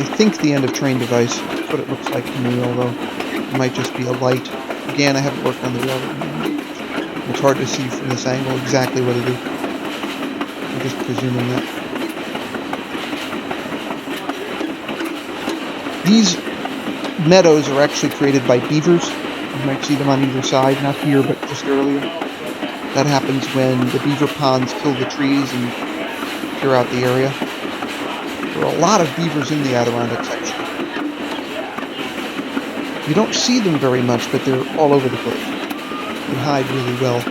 I think the end of train device. That's what it looks like to me, although it might just be a light. Again, I haven't worked on the railroad. It's hard to see from this angle exactly what it is. I'm just presuming that. These meadows are actually created by beavers. You might see them on either side, not here, but just earlier. That happens when the beaver ponds kill the trees and clear out the area. There are a lot of beavers in the Adirondacks, actually. You don't see them very much, but they're all over the place. They hide really well.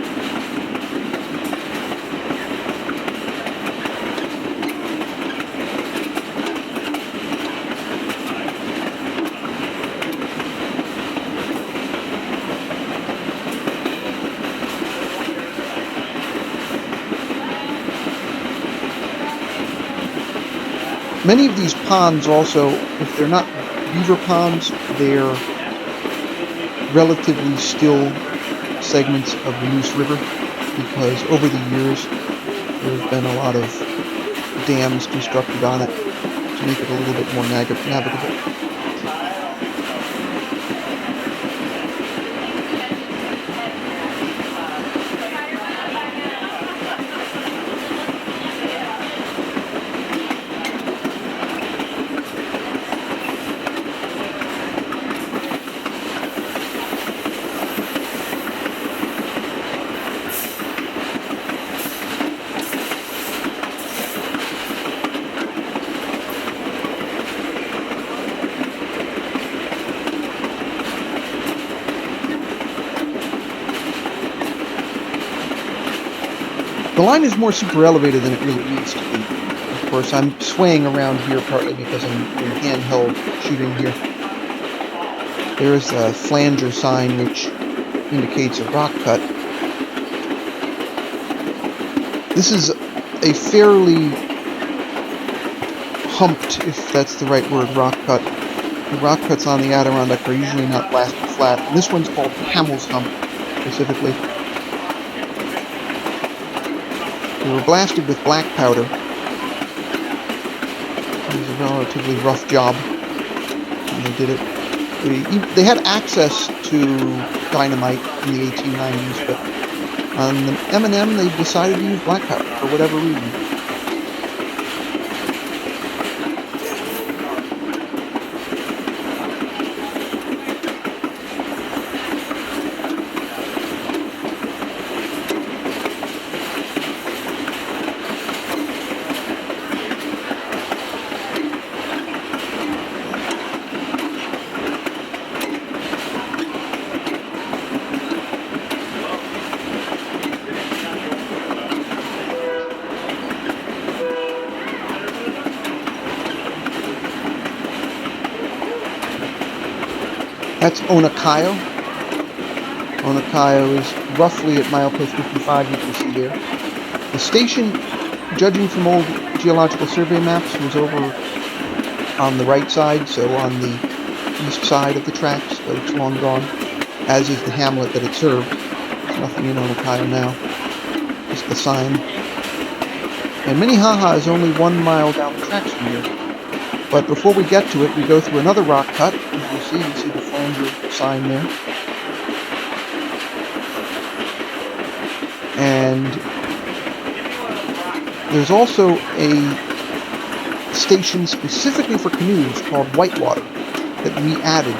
Many of these ponds also, if they're not beaver ponds, they're relatively still segments of the Moose River, because over the years there have been a lot of dams constructed on it to make it a little bit more navigable. The line is more super elevated than it really needs to be. Of course, I'm swaying around here partly because I'm in handheld shooting here. There is a flanger sign which indicates a rock cut. This is a fairly humped, if that's the right word, rock cut. The rock cuts on the Adirondack are usually not blasted flat. And this one's called Camel's Hump, specifically. They were blasted with black powder. It was a relatively rough job when they did it. They had access to dynamite in the 1890s, but on the M&M they decided to use black powder for whatever reason. That's Onakayo. Onakayo is roughly at milepost 55, you can see there. The station, judging from old geological survey maps, was over on the right side, so on the east side of the tracks, but it's long gone, as is the hamlet that it served. There's nothing in Onakayo now, just the sign. And Minnehaha is only 1 mile down the tracks from here. But before we get to it, we go through another rock cut. As you see the flanger sign there. And there's also a station specifically for canoes called Whitewater that we added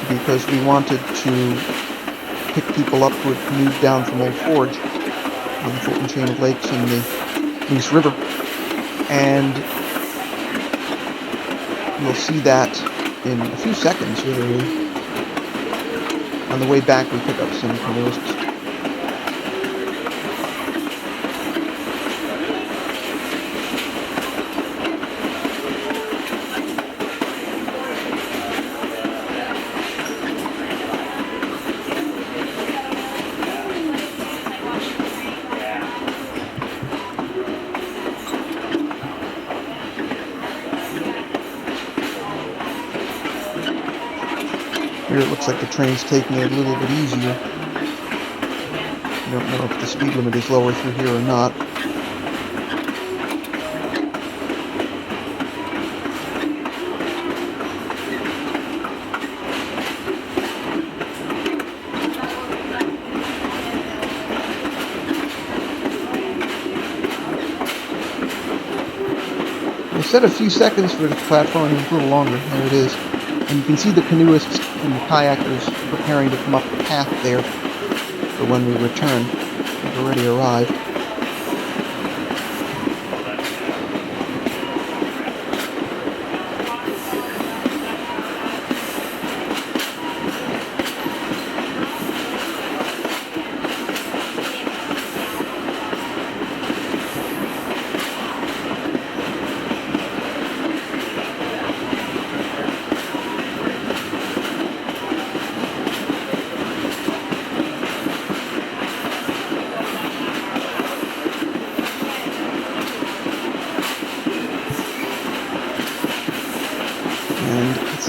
because we wanted to pick people up who had canoed down from Old Forge on the Fulton Chain of Lakes in the Moose River. And you'll see that in a few seconds, really. On the way back, we pick up some canoeists. Here it looks like the train's taking it a little bit easier. I don't know if the speed limit is lower through here or not. said a few seconds for the platform, and it was a little longer. There it is. And you can see the canoeists and the kayakers preparing to come up the path there for when we return. We've already arrived.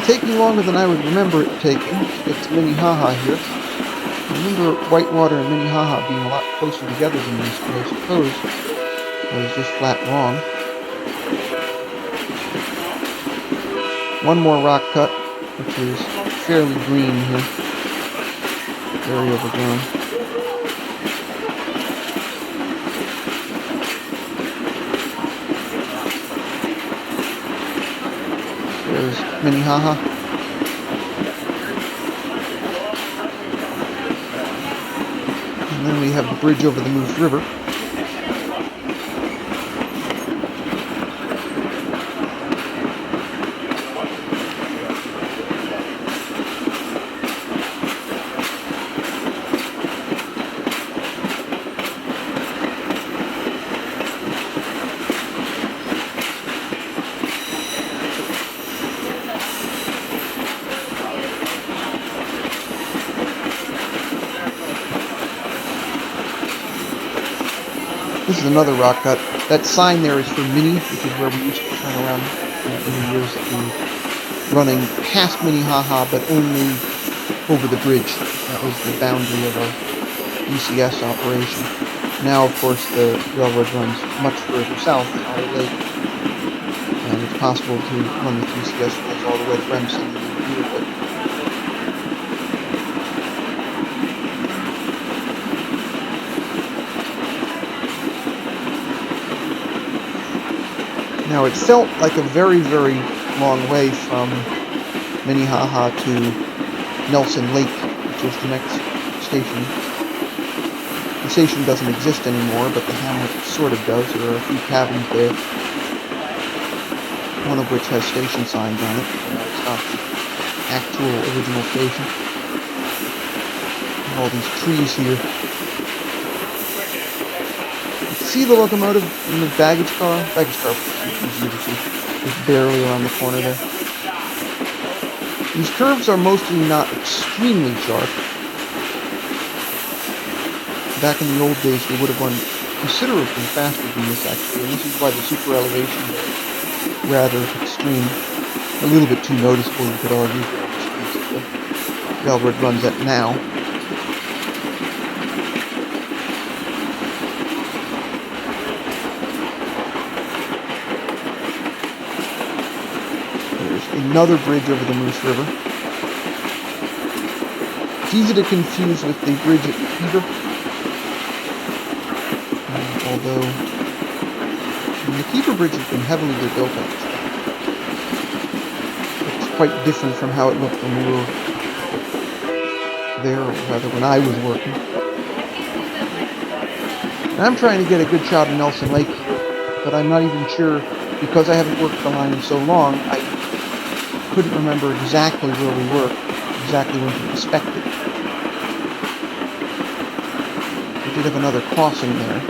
Taking longer than I would remember it taking to get to Minnehaha here. I remember Whitewater and Minnehaha being a lot closer together than this, but I suppose I was just flat wrong. One more rock cut, which is fairly green here. Very overgrown. There's Minnehaha. And then we have the bridge over the Moose River. This is another rock cut. That sign there is for Minnie, which is where we used to turn around in the years to running past Minnehaha, but only over the bridge. That was the boundary of our UCS operation. Now, of course, the railroad runs much further south, Otter Lake, and it's possible to run the UCS rails all the way to Remsen and Utica. Now, it felt like a very, very long way from Minnehaha to Nelson Lake, which is the next station. The station doesn't exist anymore, but the hamlet sort of does. There are a few cabins there, one of which has station signs on it. It's not the actual original station. And all these trees here. See the locomotive in the baggage car? Baggage car is easier to see. It's barely around the corner there. These curves are mostly not extremely sharp. Back in the old days, they would have run considerably faster than this, actually, and this is why the super elevation is rather extreme. A little bit too noticeable, you could argue, for the speeds that the railroad runs at now. Another bridge over the Moose River. It's easy to confuse with the bridge at Peter, although the Keeper Bridge has been heavily rebuilt actually. It's quite different from how it looked when we were there, or rather when I was working. And I'm trying to get a good shot of Nelson Lake here, but I'm not even sure, because I haven't worked the line in so long, I couldn't remember exactly where we were, exactly when to inspect it. We did have another crossing there.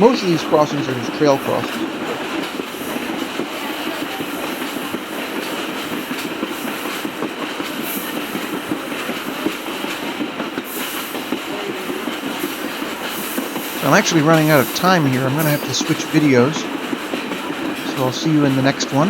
Most of these crossings are just trail crossings. I'm actually running out of time here. I'm going to have to switch videos. So I'll see you in the next one.